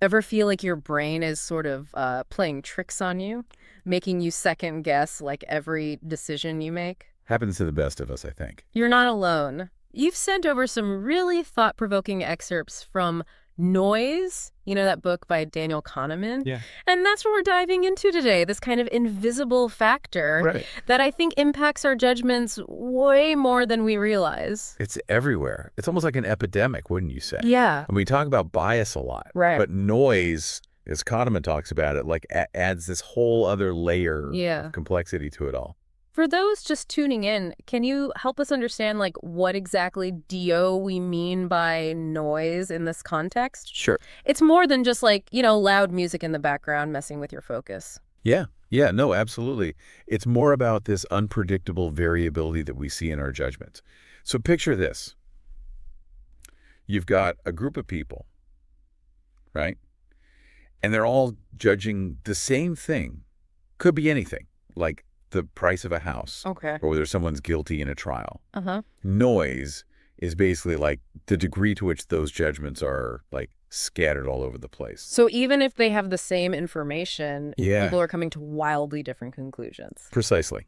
Ever feel like your brain is sort of playing tricks on you, making you second guess like every decision you make? Happens to the best of us, I think. You're not alone. You've sent over some really thought-provoking excerpts from Noise, that book by Daniel Kahneman. Yeah. And that's what we're diving into today, this kind of invisible factor Right. that I think impacts our judgments way more than we realize. It's everywhere. It's almost like an epidemic, wouldn't you say? Yeah. And we talk about bias a lot. Right. But noise, as Kahneman talks about it, like adds this whole other layer of complexity to it all. For those just tuning in, can you help us understand, like, what exactly we mean by noise in this context? Sure. It's more than just like, loud music in the background messing with your focus. Yeah. Yeah, no, absolutely. It's more about this unpredictable variability that we see in our judgments. So picture this. You've got a group of people, right? And they're all judging the same thing. Could be anything, like the price of a house. Okay. Or whether someone's guilty in a trial. Uh-huh. Noise is basically like the degree to which those judgments are like scattered all over the place. So even if they have the same information, Yeah. people are coming to wildly different conclusions. Precisely.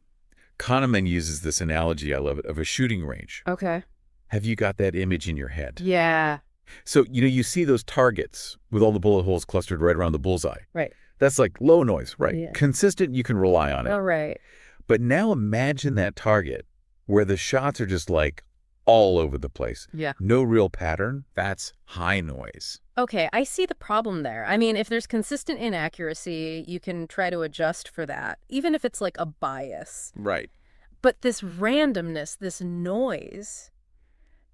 Kahneman uses this analogy, I love it, of a shooting range. Okay. Have you got that image in your head? Yeah. So, you see those targets with all the bullet holes clustered right around the bullseye. Right. That's like low noise, right? Yeah. Consistent, you can rely on it. All right. But now imagine that target where the shots are just like all over the place. Yeah. No real pattern. That's high noise. Okay, I see the problem there. I mean, if there's consistent inaccuracy, you can try to adjust for that, even if it's like a bias. Right. But this randomness, this noise,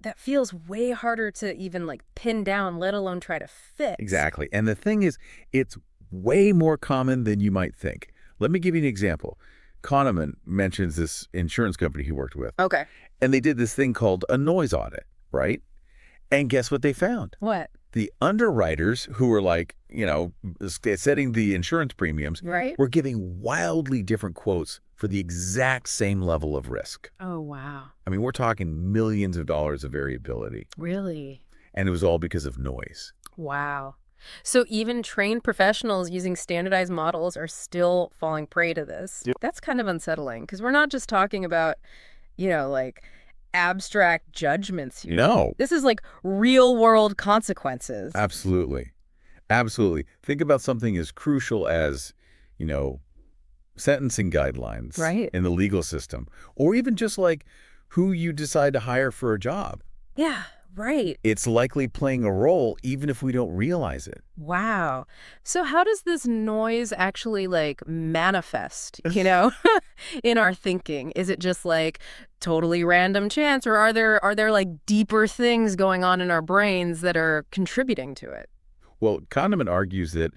that feels way harder to even like pin down, let alone try to fix. Exactly. And the thing is, it's way more common than you might think. Let me give you an example. Kahneman mentions this insurance company he worked with. Okay. And they did this thing called a noise audit, right? And guess what they found? What? The underwriters who were like, setting the insurance premiums, Right. were giving wildly different quotes for the exact same level of risk. Oh, wow. I mean, we're talking millions of dollars of variability. Really? And it was all because of noise. Wow. So even trained professionals using standardized models are still falling prey to this. Yep. That's kind of unsettling because we're not just talking about, like abstract judgments here. No. This is like real world consequences. Absolutely. Absolutely. Think about something as crucial as, sentencing guidelines Right. in the legal system, or even just like who you decide to hire for a job. Yeah, right. It's likely playing a role even if we don't realize it. Wow. So how does this noise actually like manifest, in our thinking? Is it just like totally random chance, or are there like deeper things going on in our brains that are contributing to it? Well, Kahneman argues that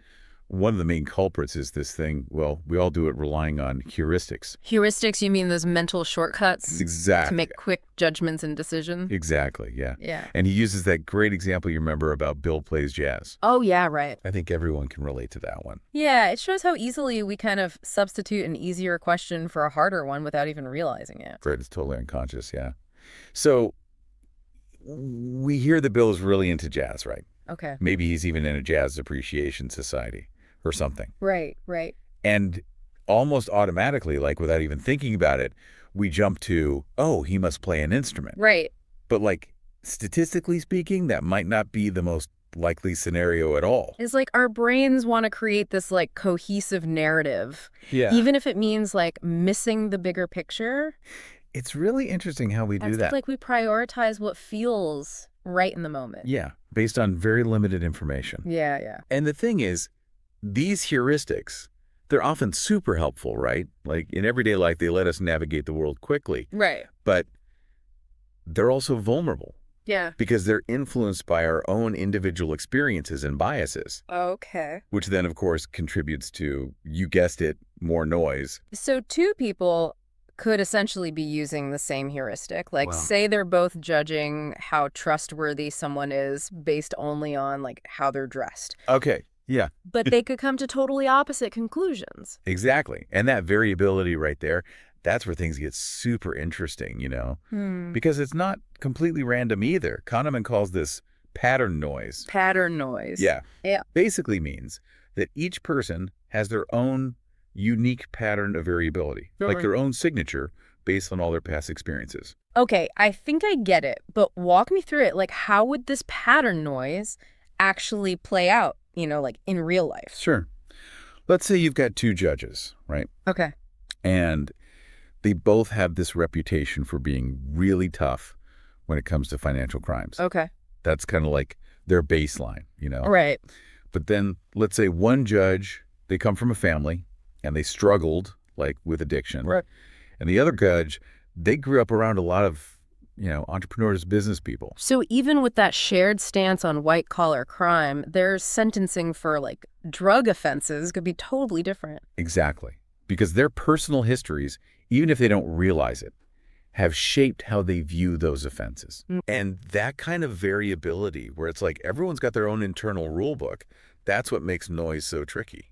one of the main culprits is this thing, we all do it relying on heuristics. Heuristics, you mean those mental shortcuts Exactly. to make quick judgments and decisions? Exactly, yeah. Yeah. And he uses that great example you remember about Bill plays jazz. Oh, yeah, right. I think everyone can relate to that one. Yeah, it shows how easily we kind of substitute an easier question for a harder one without even realizing it. Right, it's totally unconscious, yeah. So we hear that Bill is really into jazz, right? Okay. Maybe he's even in a jazz appreciation society or something. Right, right. And almost automatically, like without even thinking about it, we jump to, oh, he must play an instrument. Right. But like statistically speaking, that might not be the most likely scenario at all. It's like our brains want to create this like cohesive narrative, Yeah. even if it means like missing the bigger picture. It's really interesting how we do It's that. like we prioritize what feels right in the moment. Yeah, based on very limited information. Yeah, yeah. And the thing is, these heuristics, they're often super helpful, right? Like in everyday life, they let us navigate the world quickly. Right. But they're also vulnerable Yeah. because they're influenced by our own individual experiences and biases, Okay. which then, of course, contributes to, you guessed it, more noise. So two people could essentially be using the same heuristic. Like, Wow. say they're both judging how trustworthy someone is based only on like how they're dressed. Okay, yeah, But they could come to totally opposite conclusions. exactly. And that variability right there, that's where things get super interesting, Hmm. because it's not completely random either. Kahneman calls this Pattern noise. Pattern noise. Yeah. Yeah. Basically means that each person has their own unique pattern of variability, like their own signature based on all their past experiences. Okay, I think I get it, but walk me through it. Like, how would this pattern noise actually play out, like in real life? Sure. Let's say you've got two judges, right? Okay. And they both have this reputation for being really tough when it comes to financial crimes. Okay. That's kind of like their baseline, Right. But then let's say one judge, they come from a family and they struggled like with addiction. Right. And the other judge, they grew up around a lot of, entrepreneurs, business people. So even with that shared stance on white-collar crime, their sentencing for, like, drug offenses could be totally different. Exactly. Because their personal histories, even if they don't realize it, have shaped how they view those offenses. And that kind of variability, where it's like everyone's got their own internal rule book, that's what makes noise so tricky,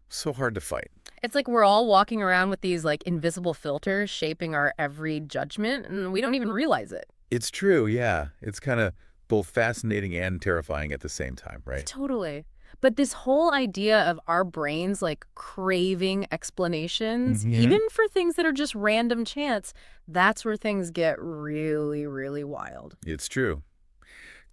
So hard to fight. It's like we're all walking around with these, like, invisible filters shaping our every judgment, and we don't even realize it. It's true, yeah. It's kind of both fascinating and terrifying at the same time, right? Totally. But this whole idea of our brains, like, craving explanations, even for things that are just random chance, that's where things get really, really wild. It's true.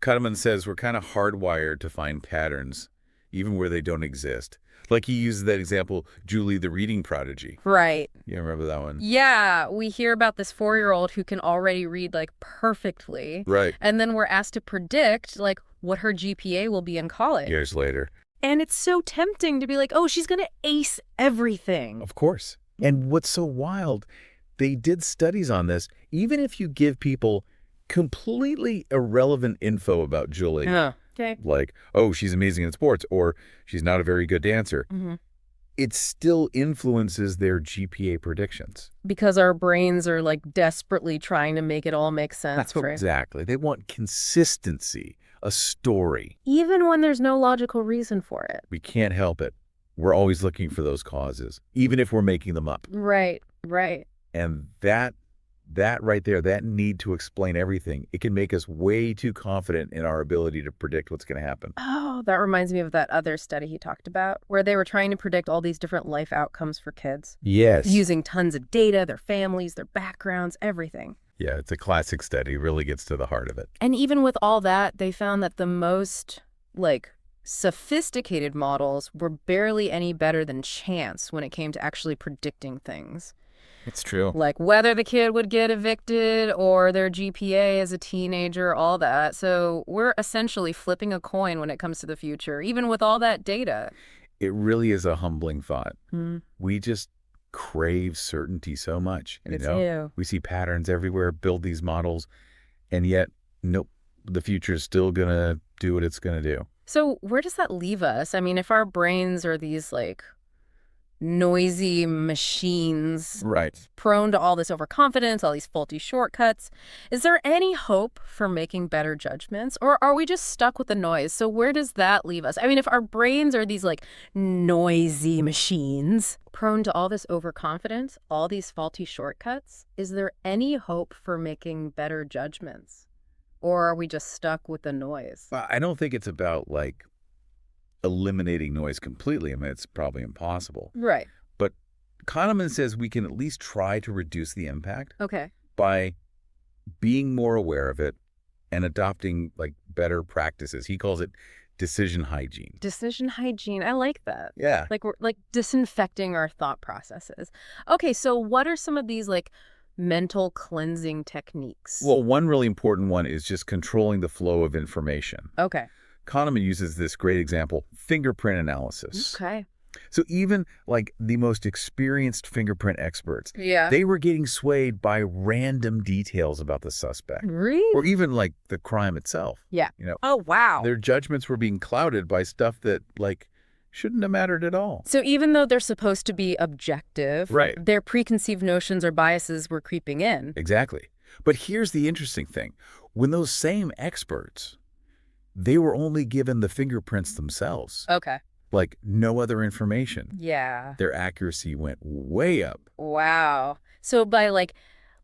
Kahneman says we're kind of hardwired to find patterns, even where they don't exist. Like he uses that example, Julie, the reading prodigy. Right. You remember that one? Yeah, we hear about this 4-year-old who can already read, like, perfectly. Right. And then we're asked to predict, like, what her GPA will be in college. Years later. And it's so tempting to be like, oh, she's going to ace everything. Of course. And what's so wild, they did studies on this. Even if you give people completely irrelevant info about Julie, Okay. like, oh, she's amazing in sports, or she's not a very good dancer, it still influences their GPA predictions. Because our brains are, like, desperately trying to make it all make sense, right? Exactly. They want consistency, a story. Even when there's no logical reason for it. We can't help it. We're always looking for those causes, even if we're making them up. Right, right. And that right there, that need to explain everything, it can make us way too confident in our ability to predict what's going to happen. Oh, that reminds me of that other study he talked about, where they were trying to predict all these different life outcomes for kids. Yes. Using tons of data, their families, their backgrounds, everything. Yeah, it's a classic study. It really gets to the heart of it. And even with all that, they found that the most, like, sophisticated models were barely any better than chance when it came to actually predicting things. It's true. Like whether the kid would get evicted or their GPA as a teenager, all that. So we're essentially flipping a coin when it comes to the future, even with all that data. It really is a humbling thought. We just crave certainty so much. We see patterns everywhere, build these models, and yet, nope, the future is still going to do what it's going to do. So where does that leave us? I mean, if our brains are these, like, noisy machines, right, prone to all this overconfidence, all these faulty shortcuts, is there any hope for making better judgments, or are we just stuck with the noise? So where does that leave us? I mean, if our brains are these, like, noisy machines prone to all this overconfidence, all these faulty shortcuts, is there any hope for making better judgments, or are we just stuck with the noise? I don't think it's about, like, eliminating noise completely. I mean, it's probably impossible. Right. But Kahneman says we can at least try to reduce the impact by being more aware of it and adopting, like, better practices. He calls it decision hygiene. Decision hygiene. I like that. Yeah. Like we're like disinfecting our thought processes. Okay, so what are some of these, like, mental cleansing techniques? Well, one really important one is just controlling the flow of information. Okay. Kahneman uses this great example, fingerprint analysis. Okay. So even, like, the most experienced fingerprint experts, Yeah. they were getting swayed by random details about the suspect. Really? Or even, like, the crime itself. Yeah. Oh, wow. Their judgments were being clouded by stuff that, like, shouldn't have mattered at all. So even though they're supposed to be objective, right, their preconceived notions or biases were creeping in. Exactly. But here's the interesting thing. When those same experts, they were only given the fingerprints themselves. Okay. Like, no other information. Yeah. Their accuracy went way up. Wow. So by, like,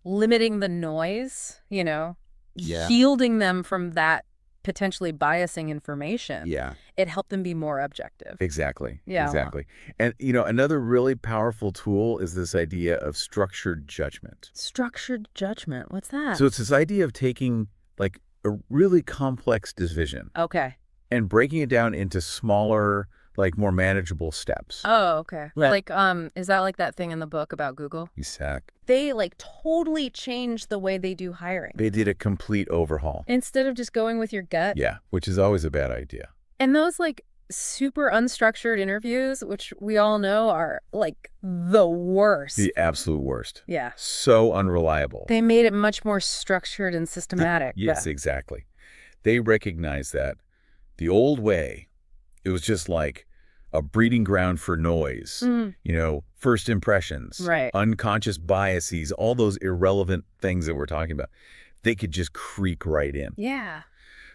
limiting the noise, Yeah. shielding them from that potentially biasing information, Yeah, it helped them be more objective. exactly. Yeah. Exactly. And, another really powerful tool is this idea of structured judgment. Structured judgment. What's that? So it's this idea of taking, like, a really complex decision Okay. and breaking it down into smaller, like, more manageable steps. Oh, okay. Yeah. Like, is that like that thing in the book about Google? Exact. They like totally changed the way they do hiring. They did a complete overhaul. Instead of just going with your gut. Yeah, which is always a bad idea. And those like super unstructured interviews, which we all know are like the worst. The absolute worst. Yeah. So unreliable. They made it much more structured and systematic. Yes, exactly. They recognized that the old way, it was just like a breeding ground for noise, first impressions, Right. unconscious biases, all those irrelevant things that we're talking about. They could just creep right in. Yeah.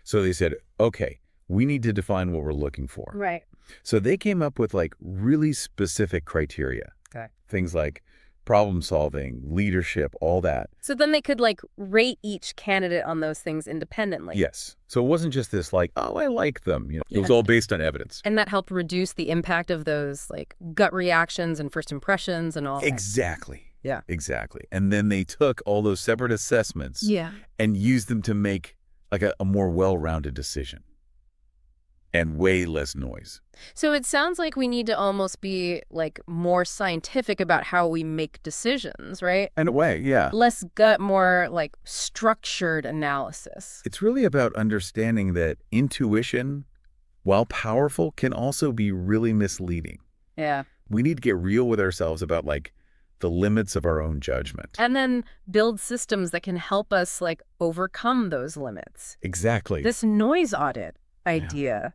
So they said, okay, we need to define what we're looking for. Right. So they came up with like really specific criteria. Okay. Things like problem solving, leadership, all that. So then they could like rate each candidate on those things independently. Yes. So it wasn't just this like, oh, I like them. It was all based on evidence. And that helped reduce the impact of those like gut reactions and first impressions and all that. Exactly. Yeah. Exactly. And then they took all those separate assessments and used them to make like a more well-rounded decision and way less noise. So it sounds like we need to almost be like more scientific about how we make decisions, right? In a way, yeah. Less gut, more like structured analysis. It's really about understanding that intuition, while powerful, can also be really misleading. Yeah. We need to get real with ourselves about like the limits of our own judgment. And then build systems that can help us like overcome those limits. Exactly. This noise audit idea.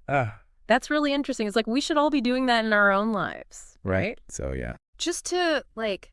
That's really interesting. It's like we should all be doing that in our own lives, right? So, yeah. Just to like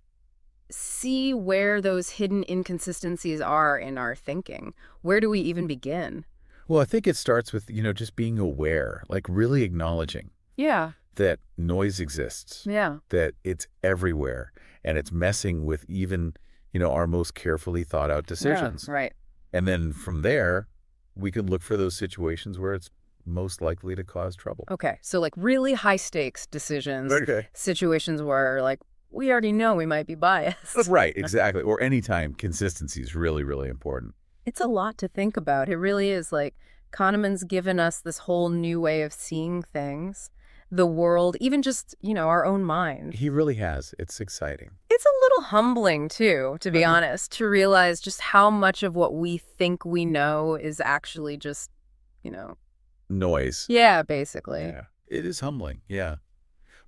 see where those hidden inconsistencies are in our thinking. Where do we even begin? Well, I think it starts with, just being aware, like really acknowledging Yeah. that noise exists, Yeah. that it's everywhere, and it's messing with even, our most carefully thought out decisions. Yeah, right. And then from there, we could look for those situations where it's most likely to cause trouble. Okay. So like really high stakes decisions, Okay. situations where like we already know we might be biased. Right, exactly. Or anytime consistency is really, really important. It's a lot to think about. It really is. Like Kahneman's given us this whole new way of seeing things, the world, even just, our own mind. He really has. It's exciting. It's a little humbling, too, to be honest, to realize just how much of what we think we know is actually just, Noise. Yeah, basically. Yeah. It is humbling, yeah.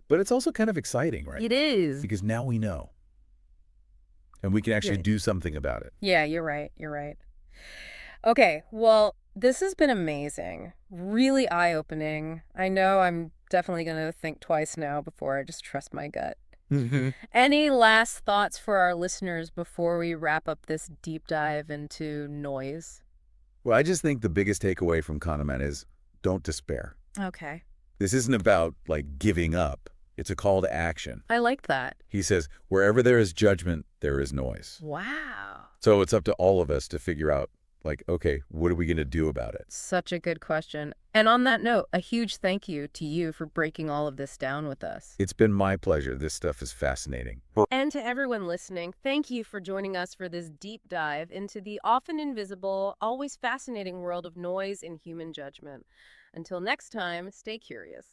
But it's also kind of exciting, right? It is. Because now we know. And we can actually do something about it. Yeah, you're right. You're right. Okay, well, this has been amazing. Really eye-opening. I know I'm definitely going to think twice now before I just trust my gut. Any last thoughts for our listeners before we wrap up this deep dive into noise? Well, I just think the biggest takeaway from Kahneman is don't despair. Okay. This isn't about, like, giving up. It's a call to action. I like that. He says, wherever there is judgment, there is noise. Wow. So it's up to all of us to figure out, like, okay, what are we going to do about it? Such a good question. And on that note, a huge thank you to you for breaking all of this down with us. It's been my pleasure. This stuff is fascinating. And to everyone listening, thank you for joining us for this deep dive into the often invisible, always fascinating world of noise in human judgment. Until next time, stay curious.